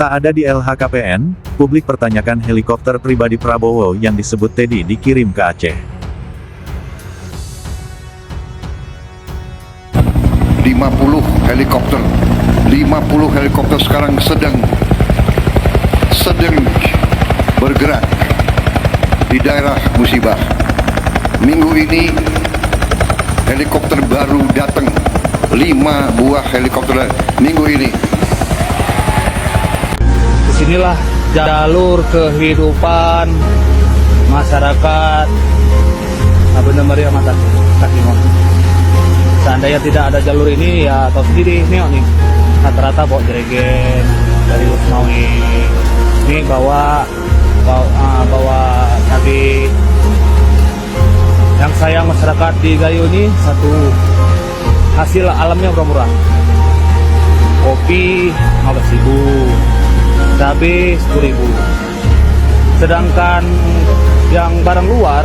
Tak ada di LHKPN, publik pertanyakan helikopter pribadi Prabowo yang disebut Teddy dikirim ke Aceh. 50 helikopter sekarang sedang bergerak di daerah musibah. Minggu ini helikopter baru datang, 5 buah helikopter minggu ini. Disinilah jalur kehidupan masyarakat Bener Meriah Mata Kakimo. Seandainya tidak ada jalur ini ya tahu sendiri nih rata-rata bawa jerigen dari Usmawi ini bawa tadi yang sayang masyarakat di Gayo ini satu hasil alamnya murah-murah, kopi 15.000, cabai 10.000, sedangkan yang barang luar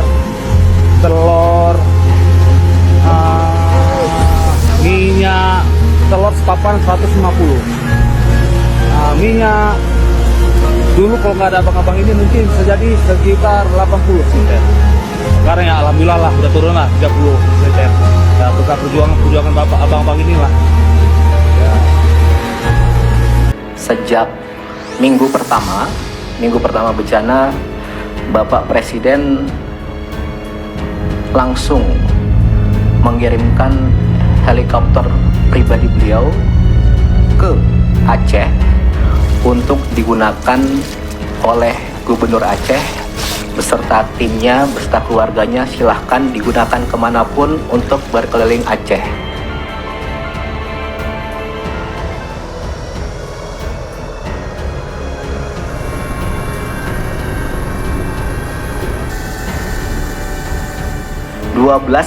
telur, minyak, telur sepapan 150, minyak dulu kalau nggak ada abang-abang ini mungkin bisa jadi sekitar 80 liter. Sekarang ya alhamdulillah lah udah turun lah 30 liter. Ya berkat perjuangan bapak abang-abang inilah. Ya. Sejak minggu pertama bencana, Bapak Presiden langsung mengirimkan helikopter pribadi beliau ke Aceh untuk digunakan oleh Gubernur Aceh beserta timnya, beserta keluarganya. Silahkan digunakan kemanapun untuk berkeliling Aceh.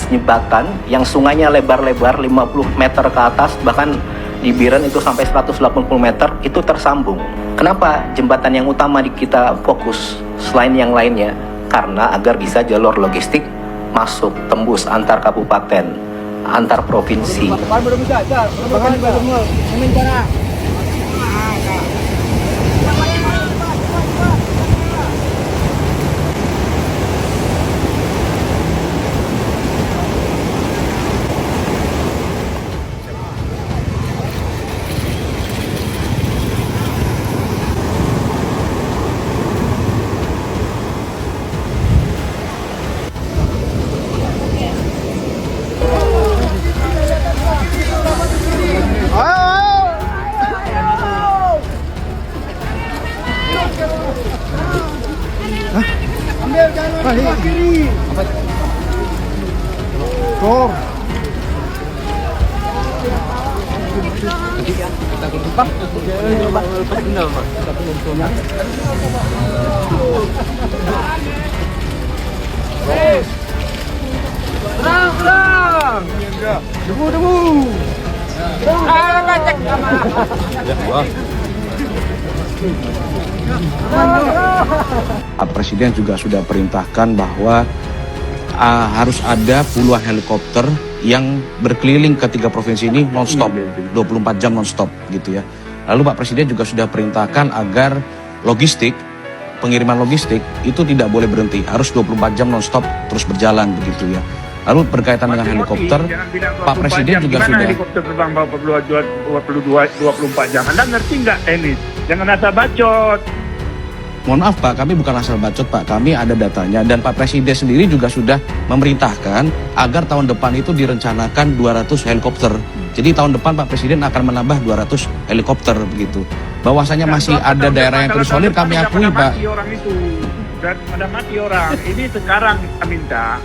Jembatan yang sungainya lebar-lebar 50 meter ke atas, bahkan di Biren itu sampai 180 meter itu tersambung. Kenapa jembatan yang utama kita fokus selain yang lainnya? Karena agar bisa jalur logistik masuk tembus antar kabupaten, antar provinsi. Pak Presiden juga sudah perintahkan bahwa harus ada puluhan helikopter yang berkeliling ke 3 provinsi ini non-stop, 24 jam non-stop gitu ya. Lalu Pak Presiden juga sudah perintahkan agar pengiriman logistik itu tidak boleh berhenti, harus 24 jam non-stop terus berjalan begitu ya. Lalu berkaitan dengan helikopter, Pak Presiden juga sudah. Helikopter terbang 24 jam. Anda ngerti nggak ini? Jangan asal bacot. Mohon maaf Pak, kami bukan asal bacot Pak, kami ada datanya dan Pak Presiden sendiri juga sudah memerintahkan agar tahun depan itu direncanakan 200 helikopter. Jadi tahun depan Pak Presiden akan menambah 200 helikopter begitu. Bahwasanya masih ada daerah yang terisolir kami akui Pak. Ada mati orang. Ini sekarang kita minta.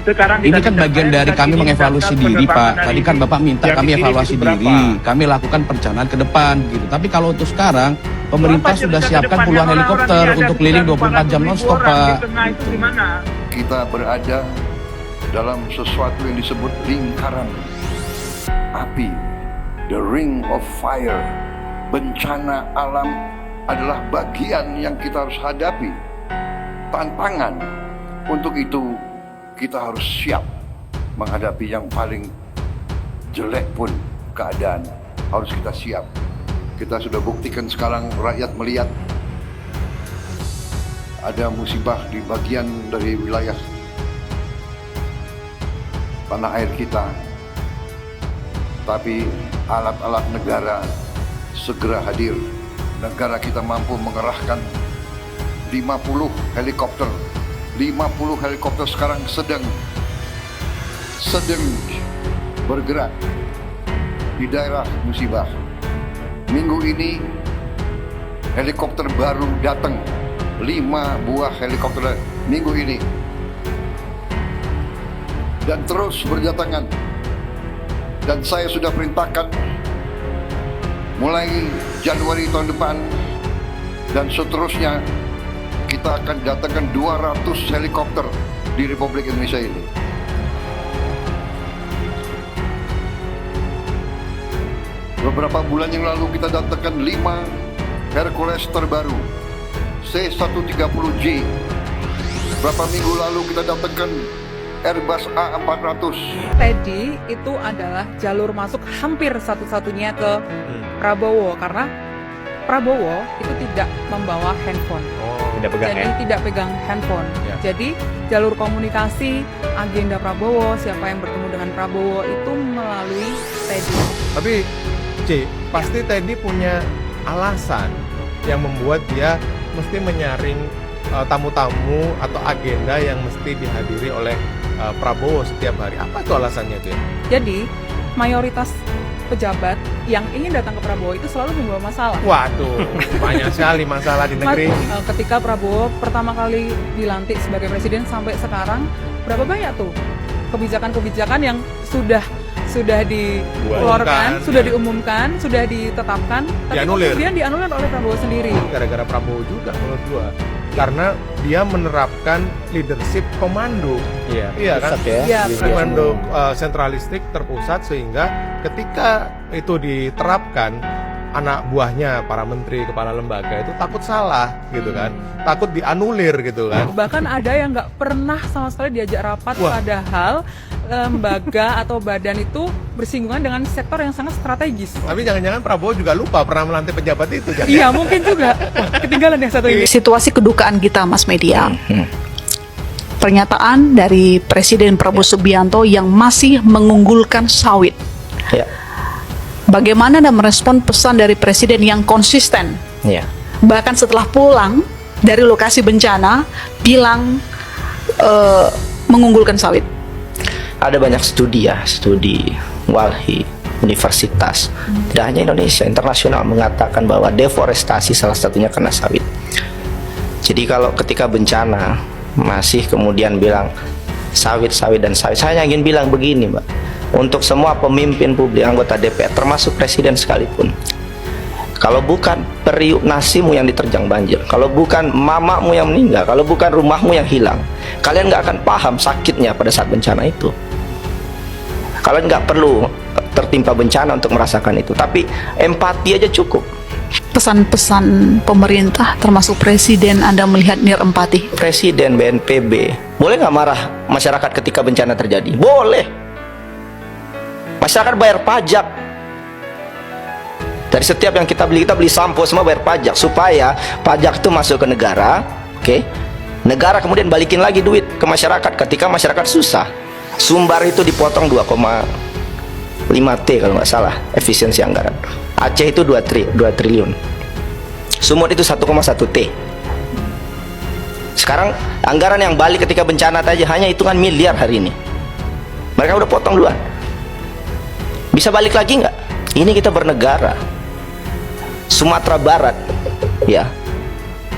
Ini kan bagian dari kami mengevaluasi diri Pak. Tadi kan Bapak minta kami evaluasi diri, kami lakukan perencanaan ke depan gitu. Tapi kalau untuk sekarang pemerintah sudah siapkan puluhan helikopter untuk keliling 24 jam non-stop Pak. Kita berada dalam sesuatu yang disebut lingkaran api, the ring of fire. Bencana alam adalah bagian yang kita harus hadapi, tantangan. Untuk itu kita harus siap menghadapi yang paling jelek pun keadaan, harus kita siap. Kita sudah buktikan sekarang rakyat melihat ada musibah di bagian dari wilayah tanah air kita. Tapi alat-alat negara segera hadir. Negara kita mampu mengerahkan 50 helikopter. 50 helikopter sekarang sedang bergerak di daerah musibah. Minggu ini helikopter baru datang, 5 buah helikopter minggu ini, dan terus berdatangan. Dan saya sudah perintahkan mulai Januari tahun depan dan seterusnya kita akan datangkan 200 helikopter di Republik Indonesia ini. Beberapa bulan yang lalu kita datangkan 5 Hercules terbaru C-130J. Beberapa minggu lalu kita datangkan Airbus A400. Teddy itu adalah jalur masuk hampir satu-satunya ke Prabowo, karena Prabowo itu tidak membawa handphone. Tidak pegang Jadi tidak pegang handphone. Ya. Jadi jalur komunikasi agenda Prabowo, siapa yang bertemu dengan Prabowo itu melalui Teddy. Tapi C, pasti Teddy punya alasan yang membuat dia mesti menyaring tamu-tamu atau agenda yang mesti dihadiri oleh Prabowo setiap hari. Apa itu alasannya tuh? Jadi mayoritas pejabat yang ingin datang ke Prabowo itu selalu membawa masalah. Waduh, banyak sekali masalah di negeri ini. Ketika Prabowo pertama kali dilantik sebagai presiden sampai sekarang, berapa banyak tuh kebijakan-kebijakan yang sudah dikeluarkan, sudah diumumkan, sudah ditetapkan, tapi Dianulir. kemudian dianulir oleh Prabowo sendiri. Gara-gara Prabowo juga menurut gua. Karena dia menerapkan leadership komando. Iya kan? Iya, Komando sentralistik terpusat, sehingga ketika itu diterapkan, anak buahnya para menteri, kepala lembaga itu takut salah gitu kan, takut dianulir gitu kan. Bahkan ada yang nggak pernah sama sekali diajak rapat, Wah. padahal lembaga atau badan itu bersinggungan dengan sektor yang sangat strategis. Tapi jangan-jangan Prabowo juga lupa pernah melantik pejabat itu. jangan. Iya, mungkin juga. Wah, ketinggalan yang satu ini. Situasi kedukaan kita, Mas Media. Pernyataan dari Presiden Prabowo Subianto yang masih mengunggulkan sawit. Ya. Bagaimana Anda merespon pesan dari Presiden yang konsisten? Ya. Bahkan setelah pulang dari lokasi bencana, bilang mengunggulkan sawit. Ada banyak studi Walhi, universitas, tidak hanya Indonesia, internasional mengatakan bahwa deforestasi salah satunya karena sawit. Jadi kalau ketika bencana masih kemudian bilang sawit, saya ingin bilang begini, Mbak, untuk semua pemimpin publik, anggota DPR, termasuk presiden sekalipun, kalau bukan periuk nasimu yang diterjang banjir, kalau bukan mamamu yang meninggal, kalau bukan rumahmu yang hilang, kalian nggak akan paham sakitnya pada saat bencana itu. Kalian nggak perlu tertimpa bencana untuk merasakan itu, tapi empati aja cukup. Pesan-pesan pemerintah termasuk Presiden Anda melihat nir empati. Presiden, BNPB, boleh nggak marah masyarakat ketika bencana terjadi? Boleh. Masyarakat bayar pajak. Dari setiap yang kita beli sampo semua bayar pajak, supaya pajak itu masuk ke negara, oke? Negara kemudian balikin lagi duit ke masyarakat ketika masyarakat susah. Sumbar itu dipotong 2,5 T kalau nggak salah efisiensi anggaran. Aceh itu 2 triliun. Sumut itu 1,1 T. Sekarang anggaran yang balik ketika bencana aja hanya hitungan miliar hari ini. Mereka udah potong duluan. Bisa balik lagi nggak? Ini kita bernegara. Sumatera Barat, ya,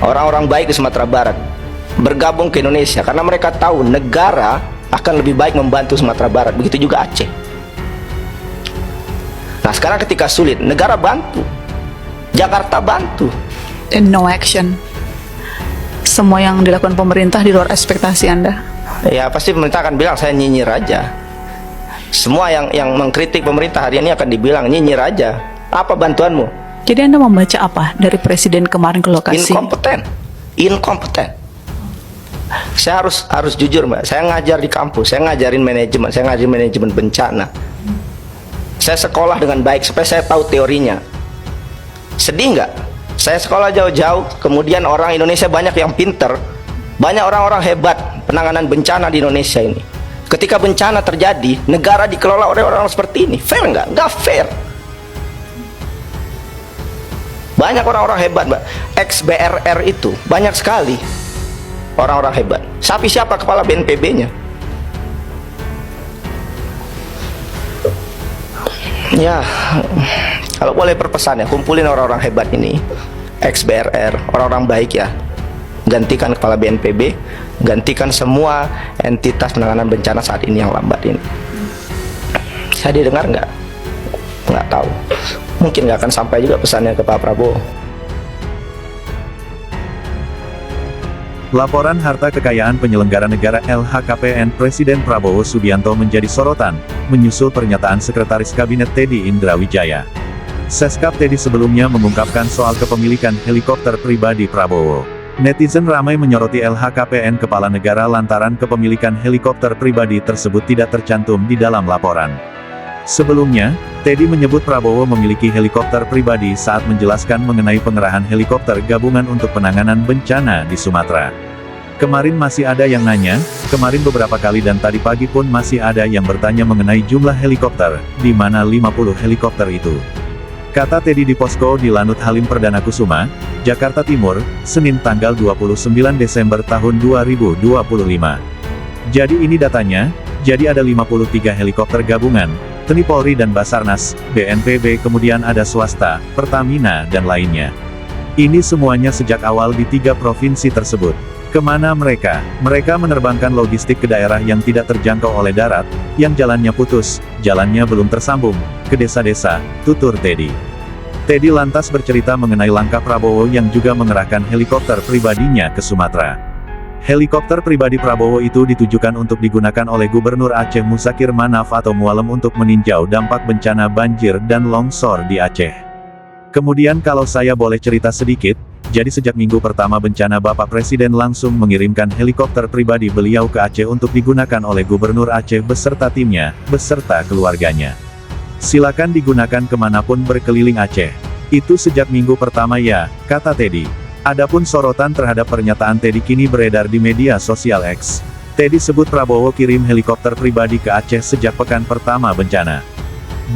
orang-orang baik di Sumatera Barat bergabung ke Indonesia karena mereka tahu negara akan lebih baik membantu Sumatera Barat. Begitu juga Aceh. Nah sekarang ketika sulit, negara bantu, Jakarta bantu. And no action. Semua yang dilakukan pemerintah di luar ekspektasi Anda. Ya pasti pemerintah akan bilang saya nyinyir aja. Semua yang mengkritik pemerintah hari ini akan dibilang nyinyir aja. Apa bantuanmu? Jadi Anda membaca apa dari Presiden kemarin ke lokasi? Inkompeten. Saya harus jujur, Mbak. Saya ngajar di kampus, saya ngajarin manajemen bencana. Saya sekolah dengan baik supaya saya tahu teorinya. Sedih nggak? Saya sekolah jauh-jauh, kemudian orang Indonesia banyak yang pinter, banyak orang-orang hebat penanganan bencana di Indonesia ini. Ketika bencana terjadi, negara dikelola oleh orang seperti ini. Fair nggak? Nggak fair. Banyak orang-orang hebat, Mbak. Ex-BRR itu banyak sekali orang-orang hebat. Siapa kepala BNPB-nya? Ya, kalau boleh berpesan ya, kumpulin orang-orang hebat ini, ex-BRR, orang-orang baik ya. Gantikan kepala BNPB, gantikan semua entitas penanganan bencana saat ini yang lambat ini. Saya didengar nggak? Nggak tahu. Mungkin nggak akan sampai juga pesannya ke Pak Prabowo. Laporan harta kekayaan penyelenggara negara LHKPN Presiden Prabowo Subianto menjadi sorotan, menyusul pernyataan Sekretaris Kabinet Teddy Indrawijaya. Seskap Teddy sebelumnya mengungkapkan soal kepemilikan helikopter pribadi Prabowo. Netizen ramai menyoroti LHKPN Kepala Negara lantaran kepemilikan helikopter pribadi tersebut tidak tercantum di dalam laporan. Sebelumnya, Teddy menyebut Prabowo memiliki helikopter pribadi saat menjelaskan mengenai pengerahan helikopter gabungan untuk penanganan bencana di Sumatera. Kemarin masih ada yang nanya, kemarin beberapa kali dan tadi pagi pun masih ada yang bertanya mengenai jumlah helikopter, di mana 50 helikopter itu. Kata Teddy di posko di Lanut Halim Perdana Kusuma, Jakarta Timur, Senin tanggal 29 Desember tahun 2025. Jadi ini datanya, jadi ada 53 helikopter gabungan, TNI Polri dan Basarnas, BNPB kemudian ada swasta, Pertamina dan lainnya. Ini semuanya sejak awal di 3 provinsi tersebut. Kemana mereka? Mereka menerbangkan logistik ke daerah yang tidak terjangkau oleh darat, yang jalannya putus, jalannya belum tersambung, ke desa-desa, tutur Teddy. Teddy lantas bercerita mengenai langkah Prabowo yang juga mengerahkan helikopter pribadinya ke Sumatera. Helikopter pribadi Prabowo itu ditujukan untuk digunakan oleh Gubernur Aceh Musakir Manaf atau Mualem untuk meninjau dampak bencana banjir dan longsor di Aceh. Kemudian kalau saya boleh cerita sedikit, jadi sejak minggu pertama bencana Bapak Presiden langsung mengirimkan helikopter pribadi beliau ke Aceh untuk digunakan oleh Gubernur Aceh beserta timnya, beserta keluarganya. Silakan digunakan kemanapun berkeliling Aceh. Itu sejak minggu pertama ya, kata Teddy. Adapun sorotan terhadap pernyataan Teddy kini beredar di media sosial X. Teddy sebut Prabowo kirim helikopter pribadi ke Aceh sejak pekan pertama bencana.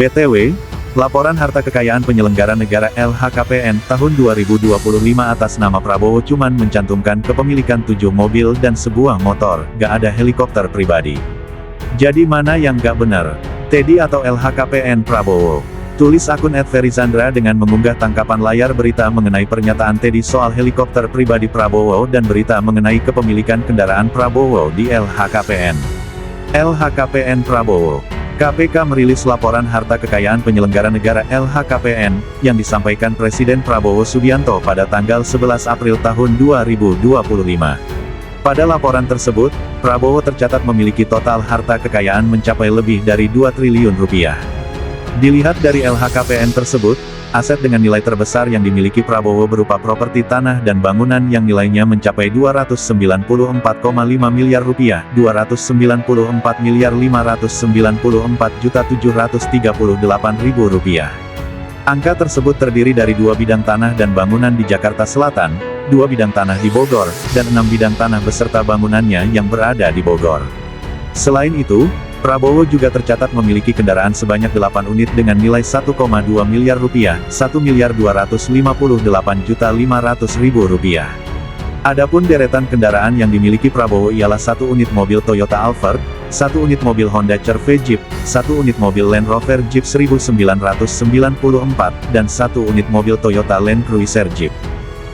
BTW, laporan harta kekayaan penyelenggara negara LHKPN tahun 2025 atas nama Prabowo cuman mencantumkan kepemilikan 7 mobil dan sebuah motor, gak ada helikopter pribadi. Jadi mana yang gak benar? Teddy atau LHKPN Prabowo? Tulis akun @ferizandra dengan mengunggah tangkapan layar berita mengenai pernyataan Teddy soal helikopter pribadi Prabowo dan berita mengenai kepemilikan kendaraan Prabowo di LHKPN. LHKPN Prabowo. KPK merilis laporan harta kekayaan penyelenggara negara LHKPN, yang disampaikan Presiden Prabowo Subianto pada tanggal 11 April tahun 2025. Pada laporan tersebut, Prabowo tercatat memiliki total harta kekayaan mencapai lebih dari 2 triliun rupiah. Dilihat dari LHKPN tersebut, aset dengan nilai terbesar yang dimiliki Prabowo berupa properti tanah dan bangunan yang nilainya mencapai 294,5 miliar rupiah, 294.594.738.000 rupiah. Angka tersebut terdiri dari 2 bidang tanah dan bangunan di Jakarta Selatan, 2 bidang tanah di Bogor, dan 6 bidang tanah beserta bangunannya yang berada di Bogor. Selain itu, Prabowo juga tercatat memiliki kendaraan sebanyak 8 unit dengan nilai 1,2 miliar rupiah, 1.258.500.000 rupiah. Adapun deretan kendaraan yang dimiliki Prabowo ialah 1 unit mobil Toyota Alphard, 1 unit mobil Honda CR-V Jeep, 1 unit mobil Land Rover Jeep 1994, dan 1 unit mobil Toyota Land Cruiser Jeep.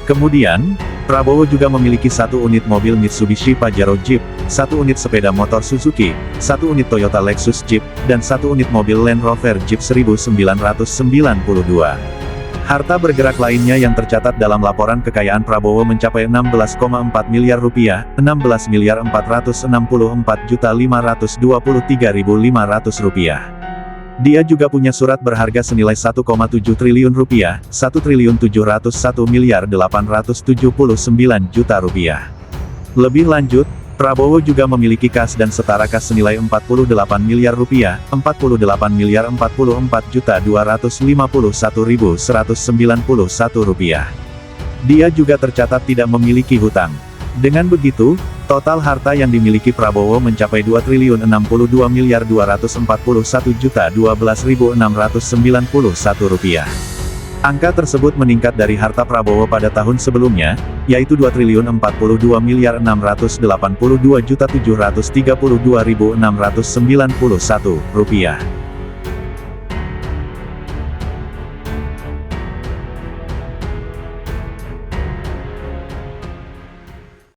Kemudian, Prabowo juga memiliki 1 unit mobil Mitsubishi Pajero Jeep, 1 unit sepeda motor Suzuki, 1 unit Toyota Lexus Jeep, dan 1 unit mobil Land Rover Jeep 1992. Harta bergerak lainnya yang tercatat dalam laporan kekayaan Prabowo mencapai 16,4 miliar rupiah, 16.464.523.500 rupiah. Dia juga punya surat berharga senilai 1,7 triliun rupiah, 1.701.879.000.000 rupiah. Lebih lanjut, Prabowo juga memiliki kas dan setara kas senilai 48 miliar rupiah, 48.044.251.191 rupiah. Dia juga tercatat tidak memiliki hutang. Dengan begitu, total harta yang dimiliki Prabowo mencapai 2.062.241.012.691 rupiah. Angka tersebut meningkat dari harta Prabowo pada tahun sebelumnya, yaitu 2.042.682.732.691 rupiah.